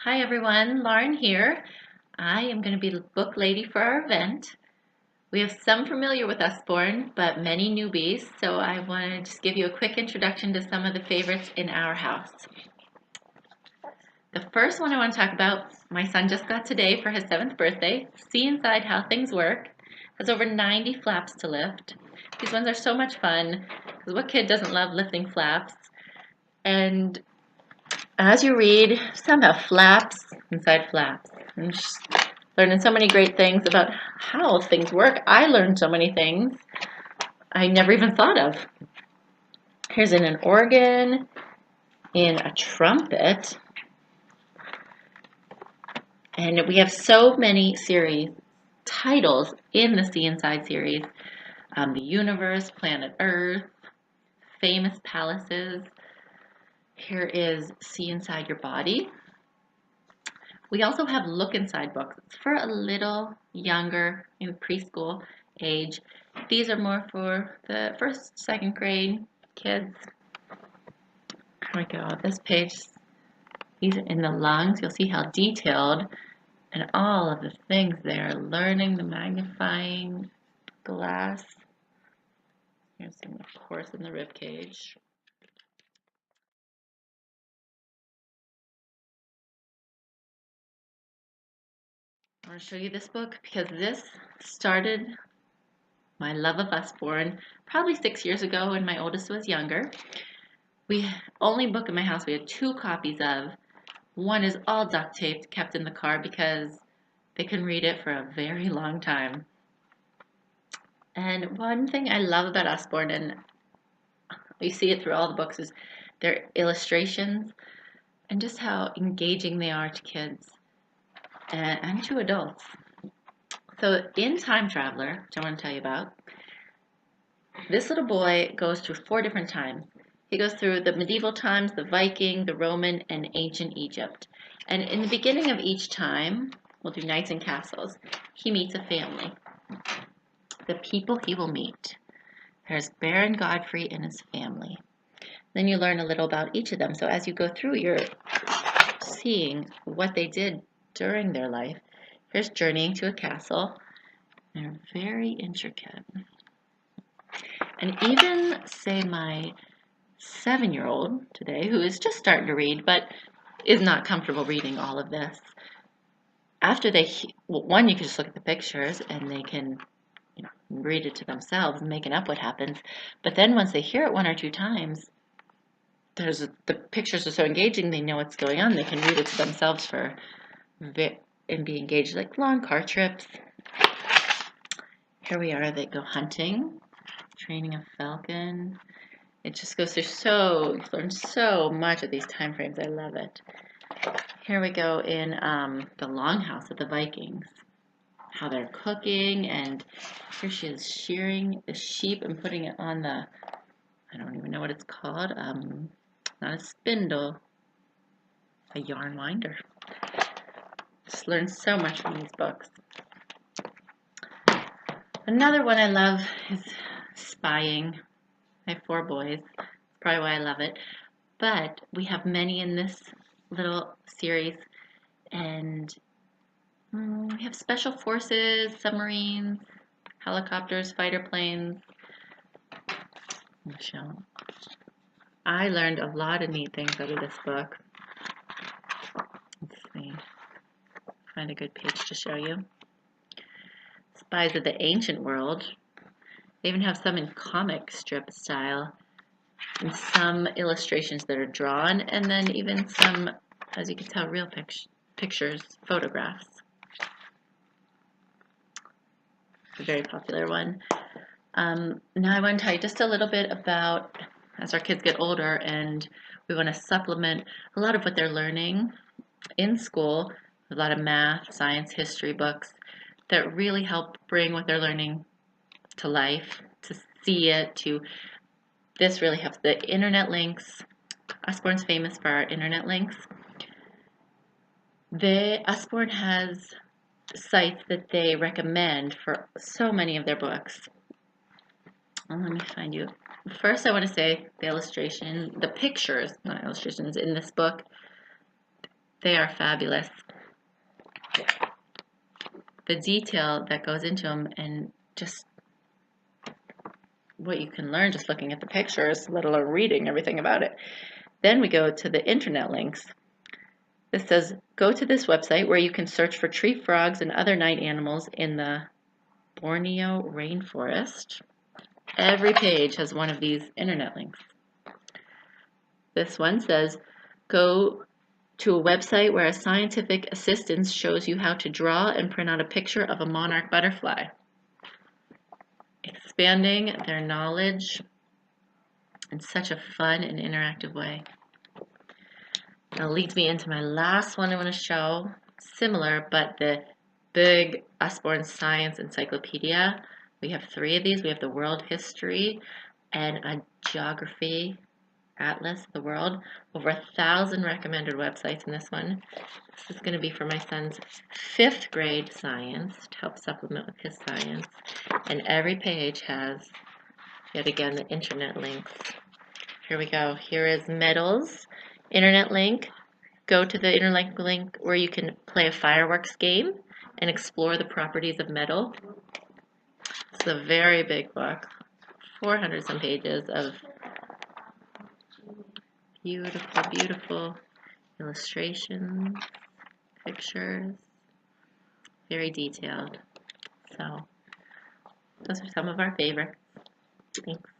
Hi everyone, Lauren here. I am going to be the book lady for our event. We have some familiar with Usborne, but many newbies, so I want to just give you a quick introduction to some of the favorites in our house. The first one I want to talk about, my son just got today for his 7th birthday. See Inside How Things Work. Has over 90 flaps to lift. These ones are so much fun, because what kid doesn't love lifting flaps? And as you read, somehow flaps inside flaps. I'm just learning so many great things about how things work. I learned so many things I never even thought of. Here's in an organ, in a trumpet, and we have so many series titles in the See Inside series. The Universe, Planet Earth, Famous Palaces. Here is See Inside Your Body. We also have Look Inside books. It's for a little younger, in preschool age. These are more for the 1st, 2nd grade kids. Here we go. This page, these are in the lungs. You'll see how detailed and all of the things there. Learning the magnifying glass. Here's some, of course, in the rib cage. I want to show you this book because this started my love of Usborne probably 6 years ago when my oldest was younger. The only book in my house we had 2 copies of. One is all duct taped, kept in the car because they couldn't read it for a very long time. And one thing I love about Usborne, and you see it through all the books, is their illustrations and just how engaging they are to kids and to adults. So in Time Traveler, which I want to tell you about, this little boy goes through 4 different times. He goes through the medieval times, the Viking, the Roman, and ancient Egypt. And in the beginning of each time, we'll do knights and castles, he meets a family. The people he will meet. There's Baron Godfrey and his family. Then you learn a little about each of them. So as you go through, you're seeing what they did during their life. Here's Journeying to a Castle. They're very intricate. And even, say, my 7-year-old today, who is just starting to read, but is not comfortable reading all of this, after they, one, you can just look at the pictures and they can, read it to themselves, making up what happens. But then once they hear it 1 or 2 times, the pictures are so engaging, they know what's going on. They can read it to themselves and be engaged, like long car trips. Here we are, they go hunting, training a falcon. It just goes through you learn so much of these time frames. I love it. Here we go in the longhouse of the Vikings, how they're cooking, and here she is shearing the sheep and putting it on the, I don't even know what it's called, not a spindle, a yarn winder. Just learn so much from these books. Another one I love is spying. I have 4 boys. That's probably why I love it. But we have many in this little series. And we have special forces, submarines, helicopters, fighter planes. I learned a lot of neat things out of this book. Let's see. Find a good page to show you. Spies of the Ancient World. They even have some in comic strip style, and some illustrations that are drawn, and then even some, as you can tell, real pictures, photographs. It's a very popular one. Now I want to tell you just a little bit about, as our kids get older, and we want to supplement a lot of what they're learning in school, a lot of math, science, history books that really help bring what they're learning to life, to see it, this really helps. The internet links, Usborne's famous for our internet links. Usborne has sites that they recommend for so many of their books. Let me find you. First, I want to say the pictures, not illustrations, in this book, They are fabulous. The detail that goes into them and just what you can learn just looking at the pictures, let alone reading everything about it. Then we go to the internet links. This says, go to this website where you can search for tree frogs and other night animals in the Borneo rainforest. Every page has one of these internet links. This one says, go to a website where a scientific assistant shows you how to draw and print out a picture of a monarch butterfly. Expanding their knowledge in such a fun and interactive way. That leads me into my last one I want to show. Similar, but the big Usborne Science Encyclopedia. We have 3 of these. We have the world history and a geography atlas of the world. Over 1,000 recommended websites in this one. This is going to be for my son's 5th grade science to help supplement with his science. And every page has, yet again, the internet links. Here we go. Here is metals. Internet link. Go to the internet link where you can play a fireworks game and explore the properties of metal. It's a very big book. 400 some pages of beautiful, beautiful illustrations, pictures, very detailed. So those are some of our favorites. Thanks.